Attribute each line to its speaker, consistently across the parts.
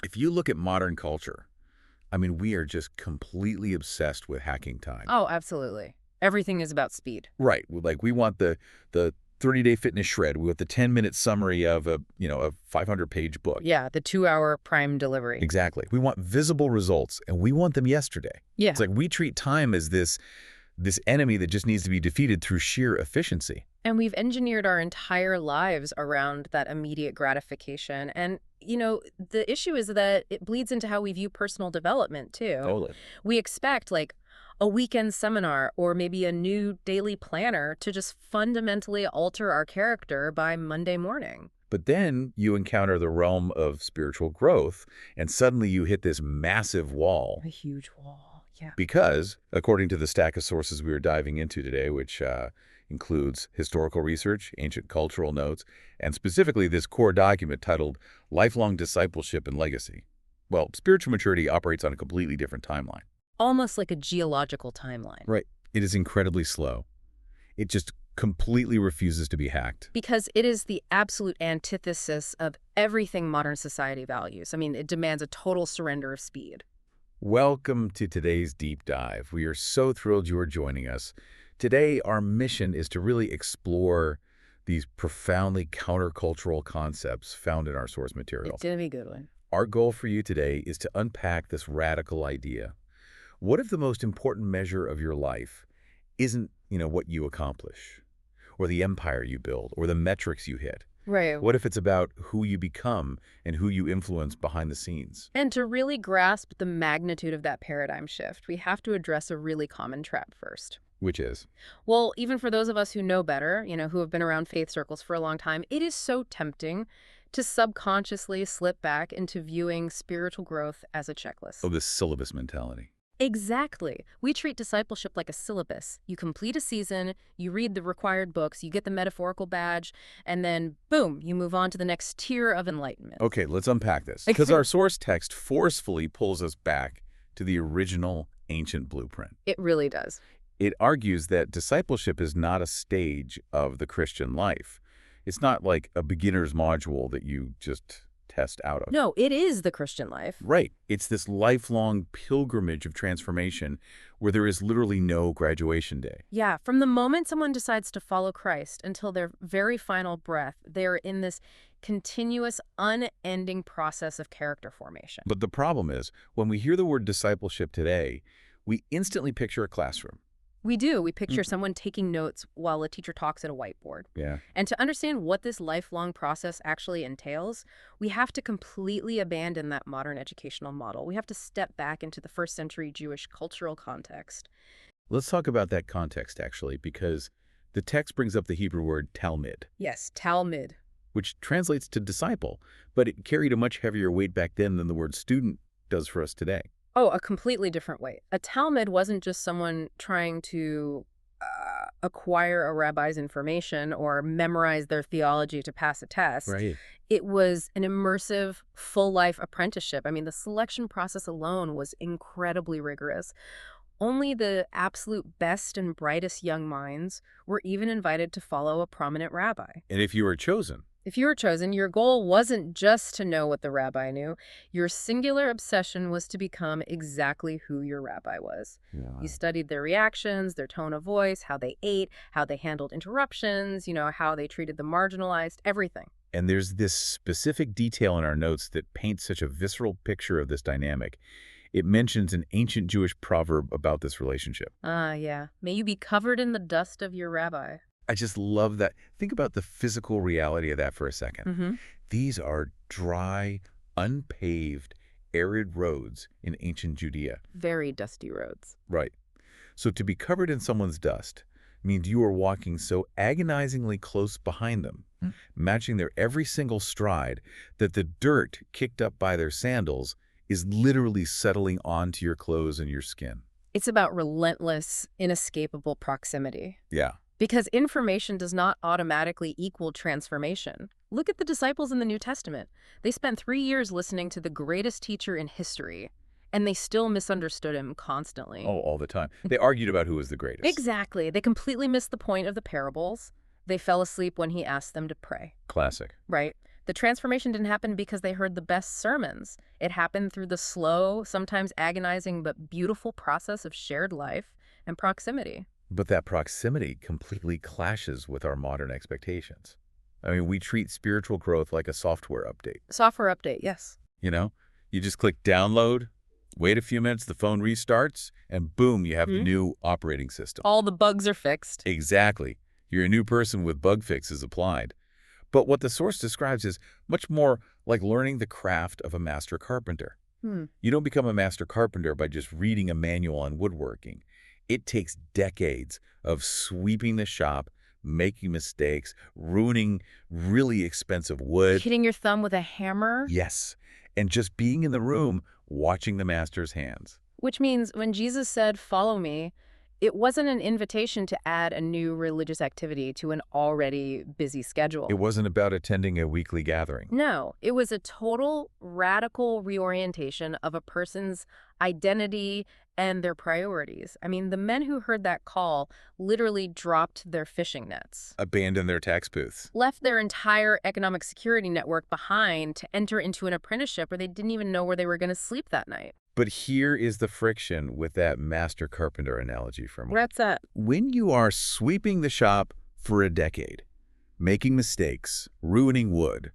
Speaker 1: If you look at modern culture, I mean, we are just completely obsessed with hacking time.
Speaker 2: Oh, absolutely. Everything is about speed.
Speaker 1: Right. Like we want the 30-day fitness shred. We want the 10-minute summary of a 500-page book.
Speaker 2: Yeah, the 2-hour prime delivery.
Speaker 1: Exactly. We want visible results, and we want them yesterday.
Speaker 2: Yeah.
Speaker 1: It's like we treat time as this enemy that just needs to be defeated through sheer efficiency.
Speaker 2: And we've engineered our entire lives around that immediate gratification. And, the issue is that it bleeds into how we view personal development, too.
Speaker 1: Totally.
Speaker 2: We expect, like, a weekend seminar or maybe a new daily planner to just fundamentally alter our character by Monday morning.
Speaker 1: But then you encounter the realm of spiritual growth, and suddenly you hit this massive wall.
Speaker 2: A huge wall, yeah.
Speaker 1: Because, according to the stack of sources we are diving into today, which includes historical research, ancient cultural notes, and specifically this core document titled Lifelong Discipleship and Legacy, well, spiritual maturity operates on a completely different timeline.
Speaker 2: Almost like a geological timeline.
Speaker 1: Right. It is incredibly slow. It just completely refuses to be hacked.
Speaker 2: Because it is the absolute antithesis of everything modern society values. I mean, it demands a total surrender of speed.
Speaker 1: Welcome to today's deep dive. We are so thrilled you are joining us. Today, our mission is to really explore these profoundly countercultural concepts found in our source material.
Speaker 2: It's going to be a good one.
Speaker 1: Our goal for you today is to unpack this radical idea. What if the most important measure of your life isn't, what you accomplish, or the empire you build, or the metrics you hit?
Speaker 2: Right.
Speaker 1: What if it's about who you become and who you influence behind the scenes?
Speaker 2: And to really grasp the magnitude of that paradigm shift, we have to address a really common trap first.
Speaker 1: Which is?
Speaker 2: Well, even for those of us who know better, who have been around faith circles for a long time, it is so tempting to subconsciously slip back into viewing spiritual growth as a checklist.
Speaker 1: Oh, this syllabus mentality.
Speaker 2: Exactly. We treat discipleship like a syllabus. You complete a season, you read the required books, you get the metaphorical badge, and then, boom, you move on to the next tier of enlightenment.
Speaker 1: Okay, let's unpack this. Because our source text forcefully pulls us back to the original ancient blueprint.
Speaker 2: It really does.
Speaker 1: It argues that discipleship is not a stage of the Christian life. It's not like a beginner's module that you just test out of.
Speaker 2: No, it is the Christian life.
Speaker 1: Right. It's this lifelong pilgrimage of transformation where there is literally no graduation day.
Speaker 2: Yeah, from the moment someone decides to follow Christ until their very final breath, they're in this continuous, unending process of character formation.
Speaker 1: But the problem is, when we hear the word discipleship today, we instantly picture a classroom.
Speaker 2: We do. We picture someone taking notes while a teacher talks at a whiteboard.
Speaker 1: Yeah.
Speaker 2: And to understand what this lifelong process actually entails, we have to completely abandon that modern educational model. We have to step back into the first century Jewish cultural context.
Speaker 1: Let's talk about that context, actually, because the text brings up the Hebrew word talmid.
Speaker 2: Yes, Talmud.
Speaker 1: Which translates to disciple, but it carried a much heavier weight back then than the word student does for us today.
Speaker 2: Oh, a completely different way. A Talmud wasn't just someone trying to acquire a rabbi's information or memorize their theology to pass a test.
Speaker 1: Right.
Speaker 2: It was an immersive, full-life apprenticeship. I mean, the selection process alone was incredibly rigorous. Only the absolute best and brightest young minds were even invited to follow a prominent rabbi.
Speaker 1: And if you were chosen,
Speaker 2: your goal wasn't just to know what the rabbi knew. Your singular obsession was to become exactly who your rabbi was.
Speaker 1: Yeah.
Speaker 2: You studied their reactions, their tone of voice, how they ate, how they handled interruptions, how they treated the marginalized, everything.
Speaker 1: And there's this specific detail in our notes that paints such a visceral picture of this dynamic. It mentions an ancient Jewish proverb about this relationship.
Speaker 2: Yeah. May you be covered in the dust of your rabbi.
Speaker 1: I just love that. Think about the physical reality of that for a second.
Speaker 2: Mm-hmm.
Speaker 1: These are dry, unpaved, arid roads in ancient Judea.
Speaker 2: Very dusty roads.
Speaker 1: Right. So to be covered in someone's dust means you are walking so agonizingly close behind them, matching their every single stride, that the dirt kicked up by their sandals is literally settling onto your clothes and your skin.
Speaker 2: It's about relentless, inescapable proximity.
Speaker 1: Yeah.
Speaker 2: Because information does not automatically equal transformation. Look at the disciples in the New Testament. They spent 3 years listening to the greatest teacher in history, and they still misunderstood him constantly.
Speaker 1: Oh, all the time. They argued about who was the greatest.
Speaker 2: Exactly. They completely missed the point of the parables. They fell asleep when he asked them to pray.
Speaker 1: Classic.
Speaker 2: Right? The transformation didn't happen because they heard the best sermons. It happened through the slow, sometimes agonizing, but beautiful process of shared life and proximity.
Speaker 1: But that proximity completely clashes with our modern expectations. I mean, we treat spiritual growth like a software update.
Speaker 2: Software update, yes.
Speaker 1: You know, you just click download, wait a few minutes, the phone restarts, and boom, you have the new operating system.
Speaker 2: All the bugs are fixed.
Speaker 1: Exactly. You're a new person with bug fixes applied. But what the source describes is much more like learning the craft of a master carpenter. You don't become a master carpenter by just reading a manual on woodworking. It takes decades of sweeping the shop, making mistakes, ruining really expensive wood.
Speaker 2: Hitting your thumb with a hammer?
Speaker 1: Yes, and just being in the room, watching the master's hands.
Speaker 2: Which means when Jesus said, "Follow me," it wasn't an invitation to add a new religious activity to an already busy schedule.
Speaker 1: It wasn't about attending a weekly gathering.
Speaker 2: No, it was a total radical reorientation of a person's identity and their priorities. I mean, the men who heard that call literally dropped their fishing nets,
Speaker 1: Abandon their tax booths.
Speaker 2: left their entire economic security network behind to enter into an apprenticeship where they didn't even know where they were going to sleep that night.
Speaker 1: But here is the friction with that master carpenter analogy for me.
Speaker 2: What's that?
Speaker 1: When you are sweeping the shop for a decade, making mistakes, ruining wood,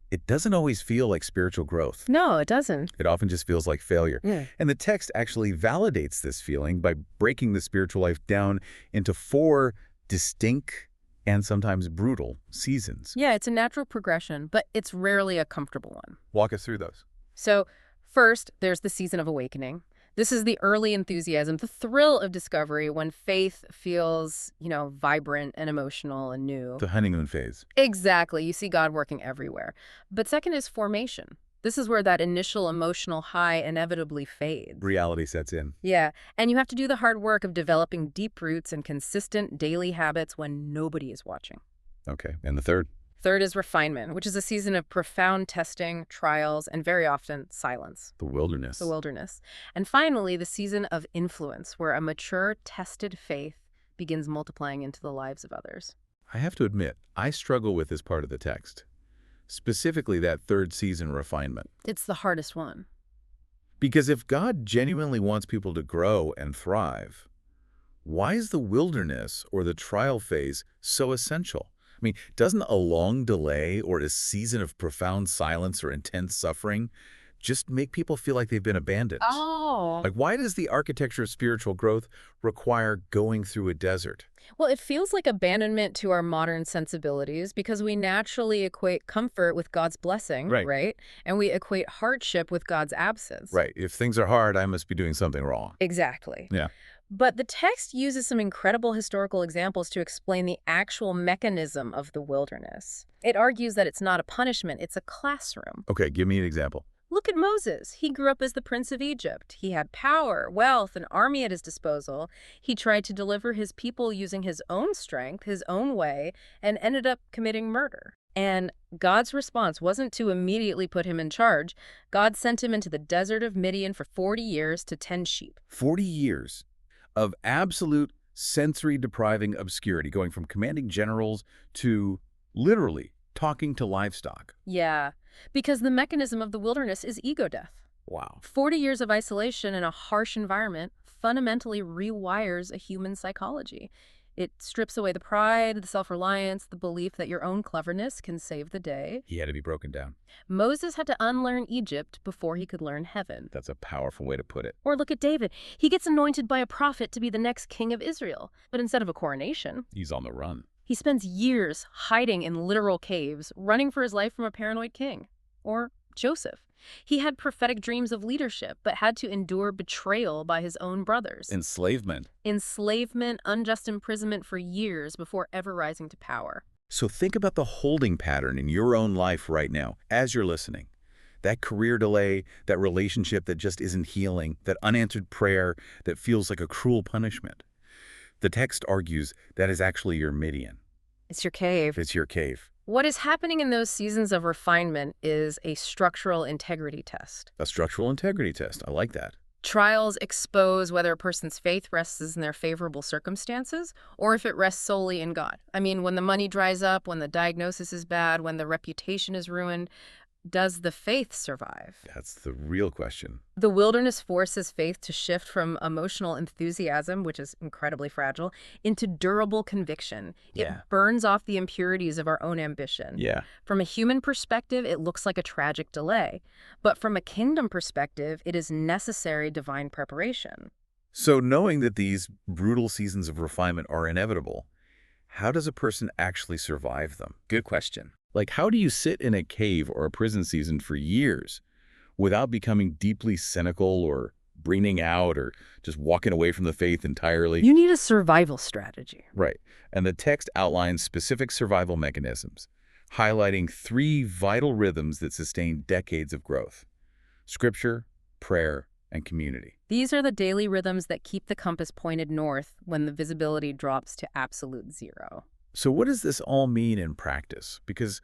Speaker 1: it doesn't always feel like spiritual growth.
Speaker 2: No, it doesn't.
Speaker 1: It often just feels like failure.
Speaker 2: Yeah.
Speaker 1: And the text actually validates this feeling by breaking the spiritual life down into 4 distinct and sometimes brutal seasons.
Speaker 2: Yeah, it's a natural progression, but it's rarely a comfortable one.
Speaker 1: Walk us through those.
Speaker 2: So first, there's the season of awakening. This is the early enthusiasm, the thrill of discovery when faith feels, vibrant and emotional and new.
Speaker 1: The honeymoon phase.
Speaker 2: Exactly. You see God working everywhere. But second is formation. This is where that initial emotional high inevitably fades.
Speaker 1: Reality sets in.
Speaker 2: Yeah, and you have to do the hard work of developing deep roots and consistent daily habits when nobody is watching.
Speaker 1: Okay. And the third?
Speaker 2: Third is refinement, which is a season of profound testing, trials, and very often silence.
Speaker 1: The wilderness.
Speaker 2: The wilderness. And finally, the season of influence, where a mature, tested faith begins multiplying into the lives of others.
Speaker 1: I have to admit, I struggle with this part of the text. Specifically, that third season, refinement.
Speaker 2: It's the hardest one.
Speaker 1: Because if God genuinely wants people to grow and thrive, why is the wilderness or the trial phase so essential? I mean, doesn't a long delay or a season of profound silence or intense suffering just make people feel like they've been abandoned?
Speaker 2: Oh.
Speaker 1: Like, why does the architecture of spiritual growth require going through a desert?
Speaker 2: Well, it feels like abandonment to our modern sensibilities because we naturally equate comfort with God's blessing, right? And we equate hardship with God's absence.
Speaker 1: Right. If things are hard, I must be doing something wrong.
Speaker 2: Exactly.
Speaker 1: Yeah.
Speaker 2: But the text uses some incredible historical examples to explain the actual mechanism of the wilderness. It argues that it's not a punishment, it's a classroom.
Speaker 1: Okay, give me an example.
Speaker 2: Look at Moses. He grew up as the prince of Egypt. He had power, wealth, an army at his disposal. He tried to deliver his people using his own strength, his own way, and ended up committing murder. And God's response wasn't to immediately put him in charge. God sent him into the desert of Midian for 40 years to tend sheep.
Speaker 1: 40 years of absolute sensory-depriving obscurity, going from commanding generals to literally talking to livestock.
Speaker 2: Yeah, because the mechanism of the wilderness is ego death.
Speaker 1: Wow.
Speaker 2: 40 years of isolation in a harsh environment fundamentally rewires a human psychology. It strips away the pride, the self-reliance, the belief that your own cleverness can save the day.
Speaker 1: He had to be broken down.
Speaker 2: Moses had to unlearn Egypt before he could learn heaven.
Speaker 1: That's a powerful way to put it.
Speaker 2: Or look at David. He gets anointed by a prophet to be the next king of Israel. But instead of a coronation,
Speaker 1: He's on the run.
Speaker 2: he spends years hiding in literal caves, running for his life from a paranoid king. Or Joseph. He had prophetic dreams of leadership, but had to endure betrayal by his own brothers.
Speaker 1: Enslavement.
Speaker 2: Enslavement, unjust imprisonment for years before ever rising to power.
Speaker 1: So think about the holding pattern in your own life right now as you're listening. That career delay, that relationship that just isn't healing, that unanswered prayer that feels like a cruel punishment. The text argues that is actually your Midian.
Speaker 2: It's your cave.
Speaker 1: It's your cave.
Speaker 2: What is happening in those seasons of refinement is a structural integrity test.
Speaker 1: A structural integrity test. I like that.
Speaker 2: Trials expose whether a person's faith rests in their favorable circumstances or if it rests solely in God. I mean, when the money dries up, when the diagnosis is bad, when the reputation is ruined, does the faith survive?
Speaker 1: That's the real question.
Speaker 2: The wilderness forces faith to shift from emotional enthusiasm, which is incredibly fragile, into durable conviction. It
Speaker 1: Yeah.
Speaker 2: burns off the impurities of our own ambition.
Speaker 1: Yeah.
Speaker 2: From a human perspective, it looks like a tragic delay. But from a kingdom perspective, it is necessary divine preparation.
Speaker 1: So knowing that these brutal seasons of refinement are inevitable, how does a person actually survive them? Good question. Like, how do you sit in a cave or a prison season for years without becoming deeply cynical or braining out or just walking away from the faith entirely?
Speaker 2: You need a survival strategy.
Speaker 1: Right. And the text outlines specific survival mechanisms, highlighting 3 vital rhythms that sustain decades of growth: Scripture, prayer, and community.
Speaker 2: These are the daily rhythms that keep the compass pointed north when the visibility drops to absolute zero.
Speaker 1: So what does this all mean in practice? Because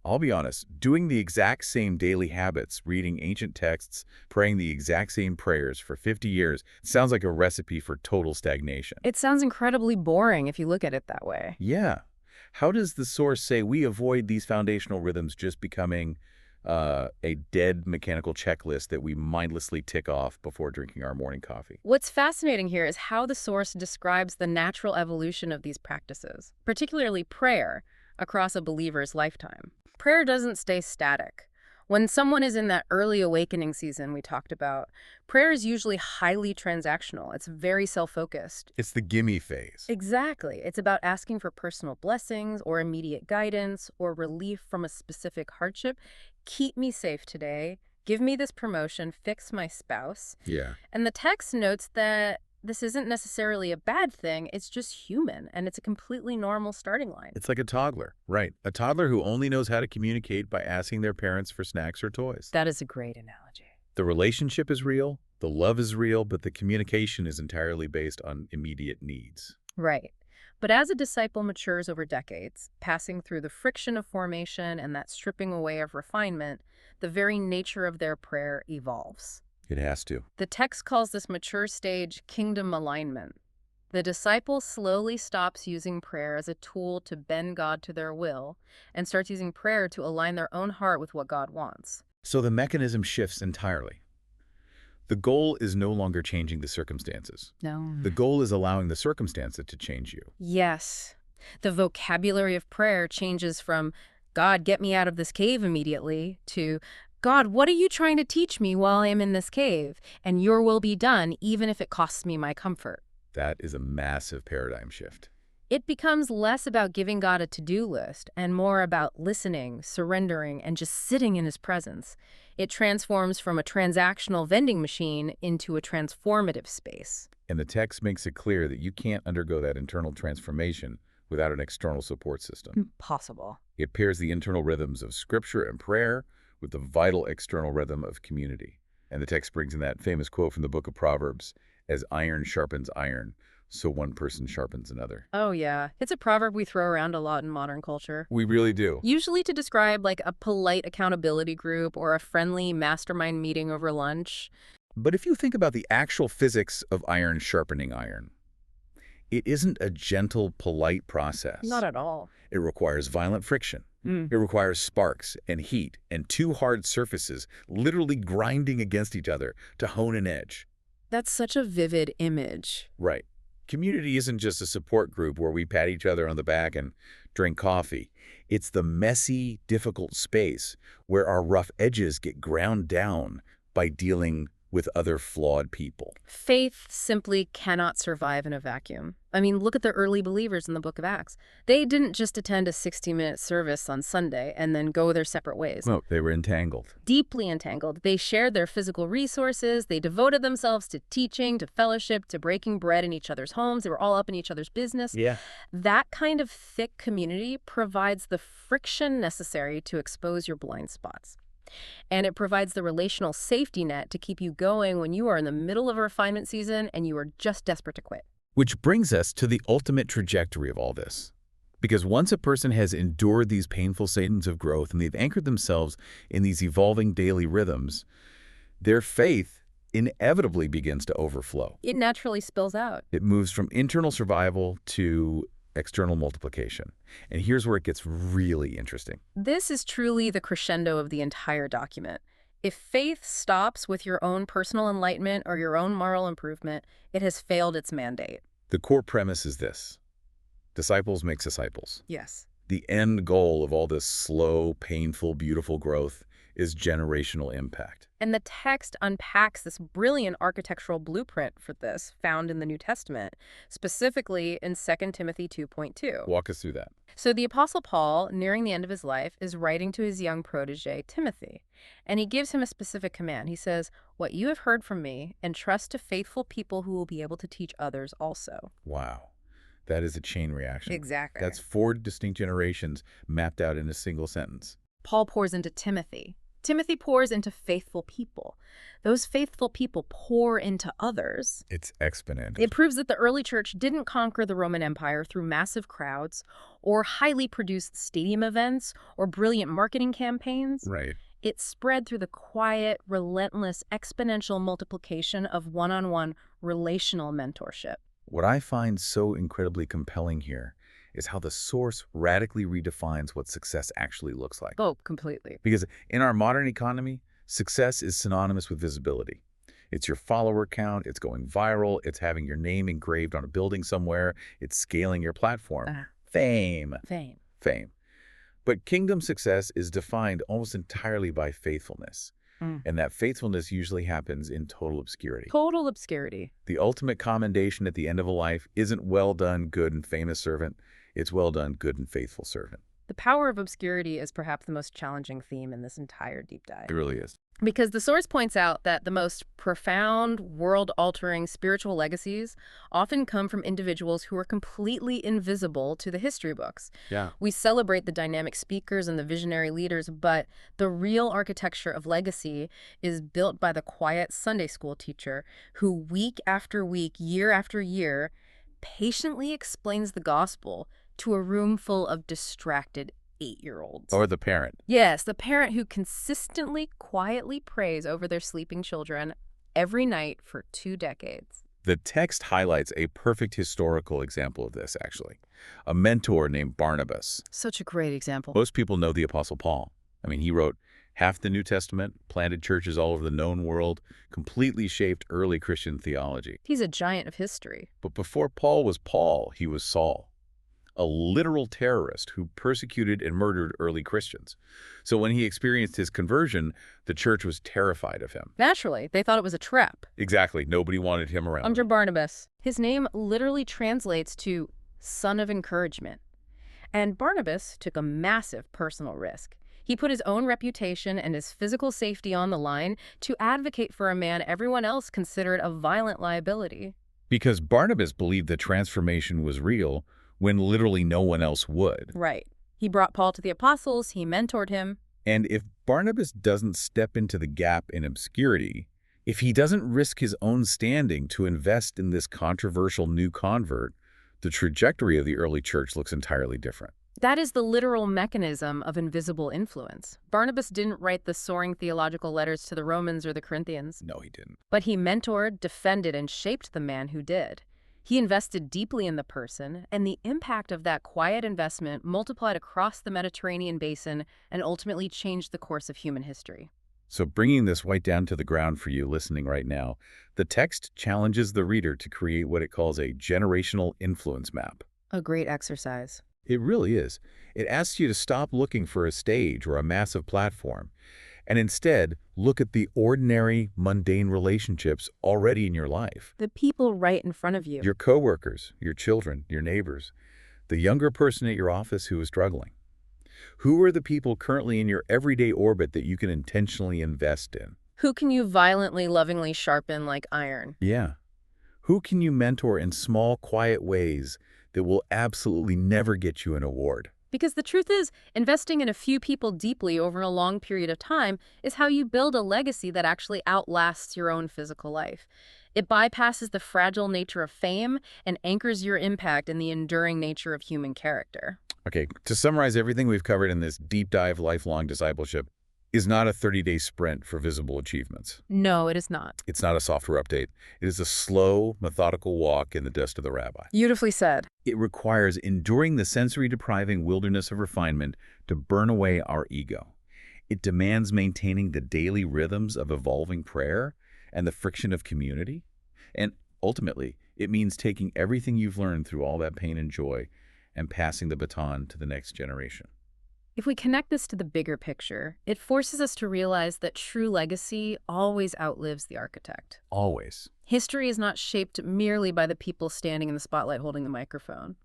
Speaker 1: I'll be honest, doing the exact same daily habits, reading ancient texts, praying the exact same prayers for 50 years, sounds like a recipe for total stagnation.
Speaker 2: It sounds incredibly boring if you look at it that way.
Speaker 1: Yeah. How does the source say we avoid these foundational rhythms just becoming a dead mechanical checklist that we mindlessly tick off before drinking our morning coffee?
Speaker 2: What's fascinating here is how the source describes the natural evolution of these practices, particularly prayer, across a believer's lifetime. Prayer doesn't stay static. When someone is in that early awakening season we talked about, prayer is usually highly transactional. It's very self-focused.
Speaker 1: It's the gimme phase.
Speaker 2: Exactly. It's about asking for personal blessings or immediate guidance or relief from a specific hardship. Keep me safe today. Give me this promotion. Fix my spouse.
Speaker 1: Yeah.
Speaker 2: And the text notes that this isn't necessarily a bad thing. It's just human, and it's a completely normal starting line.
Speaker 1: It's like a toddler. Right. A toddler who only knows how to communicate by asking their parents for snacks or toys.
Speaker 2: That is a great analogy.
Speaker 1: The relationship is real, the love is real, but the communication is entirely based on immediate needs.
Speaker 2: Right. But as a disciple matures over decades, passing through the friction of formation and that stripping away of refinement, the very nature of their prayer evolves.
Speaker 1: It has to.
Speaker 2: The text calls this mature stage kingdom alignment. The disciple slowly stops using prayer as a tool to bend God to their will and starts using prayer to align their own heart with what God wants.
Speaker 1: So the mechanism shifts entirely. The goal is no longer changing the circumstances.
Speaker 2: No.
Speaker 1: The goal is allowing the circumstances to change you.
Speaker 2: Yes. The vocabulary of prayer changes from, God, get me out of this cave immediately, to, God, what are you trying to teach me while I am in this cave? And your will be done, even if it costs me my comfort.
Speaker 1: That is a massive paradigm shift.
Speaker 2: It becomes less about giving God a to-do list and more about listening, surrendering, and just sitting in his presence. It transforms from a transactional vending machine into a transformative space.
Speaker 1: And the text makes it clear that you can't undergo that internal transformation without an external support system.
Speaker 2: Impossible.
Speaker 1: It pairs the internal rhythms of Scripture and prayer with the vital external rhythm of community. And the text brings in that famous quote from the book of Proverbs, as iron sharpens iron, so one person sharpens another.
Speaker 2: Oh, yeah. It's a proverb we throw around a lot in modern culture.
Speaker 1: We really do.
Speaker 2: Usually to describe like a polite accountability group or a friendly mastermind meeting over lunch.
Speaker 1: But if you think about the actual physics of iron sharpening iron, it isn't a gentle, polite process.
Speaker 2: Not at all.
Speaker 1: It requires violent friction. It requires sparks and heat and 2 hard surfaces literally grinding against each other to hone an edge.
Speaker 2: That's such a vivid image.
Speaker 1: Right. Community isn't just a support group where we pat each other on the back and drink coffee. It's the messy, difficult space where our rough edges get ground down by dealing with other flawed people.
Speaker 2: Faith simply cannot survive in a vacuum. I mean, look at the early believers in the book of Acts. They didn't just attend a 60-minute service on Sunday and then go their separate ways.
Speaker 1: No, they were entangled.
Speaker 2: Deeply entangled. They shared their physical resources. They devoted themselves to teaching, to fellowship, to breaking bread in each other's homes. They were all up in each other's business.
Speaker 1: Yeah.
Speaker 2: That kind of thick community provides the friction necessary to expose your blind spots. And it provides the relational safety net to keep you going when you are in the middle of a refinement season and you are just desperate to quit.
Speaker 1: Which brings us to the ultimate trajectory of all this. Because once a person has endured these painful seasons of growth and they've anchored themselves in these evolving daily rhythms, their faith inevitably begins to overflow.
Speaker 2: It naturally spills out.
Speaker 1: It moves from internal survival to external multiplication. And here's where it gets really interesting.
Speaker 2: This is truly the crescendo of the entire document. If faith stops with your own personal enlightenment or your own moral improvement, it has failed its mandate.
Speaker 1: The core premise is this: disciples make disciples.
Speaker 2: Yes.
Speaker 1: The end goal of all this slow, painful, beautiful growth is generational impact.
Speaker 2: And the text unpacks this brilliant architectural blueprint for this found in the New Testament, specifically in 2 Timothy 2.2.
Speaker 1: Walk us through that.
Speaker 2: So the Apostle Paul, nearing the end of his life, is writing to his young protege, Timothy. And he gives him a specific command. He says, "What you have heard from me, entrust to faithful people who will be able to teach others also."
Speaker 1: Wow. That is a chain reaction.
Speaker 2: Exactly.
Speaker 1: That's 4 distinct generations mapped out in a single sentence.
Speaker 2: Paul pours into Timothy. Timothy pours into faithful people. Those faithful people pour into others.
Speaker 1: It's exponential.
Speaker 2: It proves that the early church didn't conquer the Roman Empire through massive crowds or highly produced stadium events or brilliant marketing campaigns.
Speaker 1: Right.
Speaker 2: It spread through the quiet, relentless, exponential multiplication of one-on-one relational mentorship.
Speaker 1: What I find so incredibly compelling here is how the source radically redefines what success actually looks like.
Speaker 2: Oh, completely.
Speaker 1: Because in our modern economy, success is synonymous with visibility. It's your follower count, it's going viral, it's having your name engraved on a building somewhere, it's scaling your platform. Fame.
Speaker 2: Fame.
Speaker 1: But kingdom success is defined almost entirely by faithfulness. And that faithfulness usually happens in total obscurity.
Speaker 2: Total obscurity.
Speaker 1: The ultimate commendation at the end of a life isn't well done, good and famous servant. It's well done, good and faithful servant.
Speaker 2: The power of obscurity is perhaps the most challenging theme in this entire deep dive.
Speaker 1: It really is.
Speaker 2: Because the source points out that the most profound, world-altering spiritual legacies often come from individuals who are completely invisible to the history books.
Speaker 1: Yeah.
Speaker 2: We celebrate the dynamic speakers and the visionary leaders, but the real architecture of legacy is built by the quiet Sunday school teacher who week after week, year after year, patiently explains the gospel to a room full of distracted 8-year-olds.
Speaker 1: Or the parent.
Speaker 2: Yes, the parent who consistently, quietly prays over their sleeping children every night for 2 decades.
Speaker 1: The text highlights a perfect historical example of this, actually. A mentor named Barnabas.
Speaker 2: Such a great example.
Speaker 1: Most people know the Apostle Paul. I mean, he wrote half the New Testament, planted churches all over the known world, completely shaped early Christian theology.
Speaker 2: He's a giant of history.
Speaker 1: But before Paul was Paul, he was Saul, a literal terrorist who persecuted and murdered early Christians. So when he experienced his conversion, the church was terrified of him.
Speaker 2: Naturally, they thought it was a trap.
Speaker 1: Exactly. Nobody wanted him around.
Speaker 2: Under Barnabas. His name literally translates to son of encouragement. And Barnabas took a massive personal risk. He put his own reputation and his physical safety on the line to advocate for a man everyone else considered a violent liability.
Speaker 1: Because Barnabas believed that transformation was real when literally no one else would.
Speaker 2: Right. He brought Paul to the apostles, he mentored him.
Speaker 1: And if Barnabas doesn't step into the gap in obscurity, if he doesn't risk his own standing to invest in this controversial new convert, the trajectory of the early church looks entirely different.
Speaker 2: That is the literal mechanism of invisible influence. Barnabas didn't write the soaring theological letters to the Romans or the Corinthians.
Speaker 1: No, he didn't.
Speaker 2: But he mentored, defended, and shaped the man who did. He invested deeply in the person, and the impact of that quiet investment multiplied across the Mediterranean basin and ultimately changed the course of human history.
Speaker 1: So bringing this right down to the ground for you listening right now, the text challenges the reader to create what it calls a generational influence map.
Speaker 2: A great exercise.
Speaker 1: It really is. It asks you to stop looking for a stage or a massive platform, and instead look at the ordinary, mundane relationships already in your life.
Speaker 2: The people right in front of you.
Speaker 1: Your coworkers, your children, your neighbors, the younger person at your office who is struggling. Who are the people currently in your everyday orbit that you can intentionally invest in?
Speaker 2: Who can you violently, lovingly sharpen like iron?
Speaker 1: Yeah. Who can you mentor in small, quiet ways that will absolutely never get you an award?
Speaker 2: Because the truth is, investing in a few people deeply over a long period of time is how you build a legacy that actually outlasts your own physical life. It bypasses the fragile nature of fame and anchors your impact in the enduring nature of human character.
Speaker 1: Okay, to summarize everything we've covered in this deep dive lifelong discipleship, is not a 30-day sprint for visible achievements.
Speaker 2: No, it is not.
Speaker 1: It's not a software update. It is a slow, methodical walk in the dust of the rabbi.
Speaker 2: Beautifully said.
Speaker 1: It requires enduring the sensory-depriving wilderness of refinement to burn away our ego. It demands maintaining the daily rhythms of evolving prayer and the friction of community. And ultimately, it means taking everything you've learned through all that pain and joy and passing the baton to the next generation.
Speaker 2: If we connect this to the bigger picture, it forces us to realize that true legacy always outlives the architect.
Speaker 1: Always.
Speaker 2: History is not shaped merely by the people standing in the spotlight holding the microphone.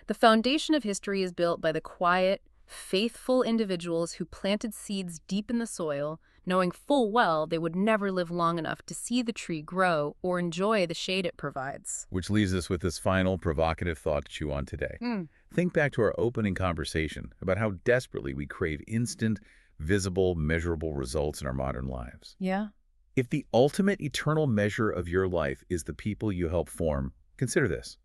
Speaker 2: The foundation of history is built by the quiet, faithful individuals who planted seeds deep in the soil, knowing full well they would never live long enough to see the tree grow or enjoy the shade it provides.
Speaker 1: Which leaves us with this final provocative thought to chew on today. Think back to our opening conversation about how desperately we crave instant, visible, measurable results in our modern lives.
Speaker 2: Yeah.
Speaker 1: If the ultimate eternal measure of your life is the people you help form, consider this.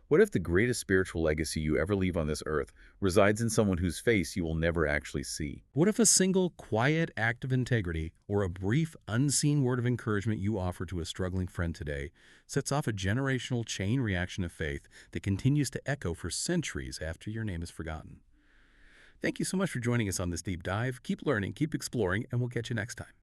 Speaker 1: What if the greatest spiritual legacy you ever leave on this earth resides in someone whose face you will never actually see?
Speaker 3: What if a single quiet act of integrity or a brief unseen word of encouragement you offer to a struggling friend today sets off a generational chain reaction of faith that continues to echo for centuries after your name is forgotten? Thank you so much for joining us on this deep dive. Keep learning, keep exploring, and we'll catch you next time.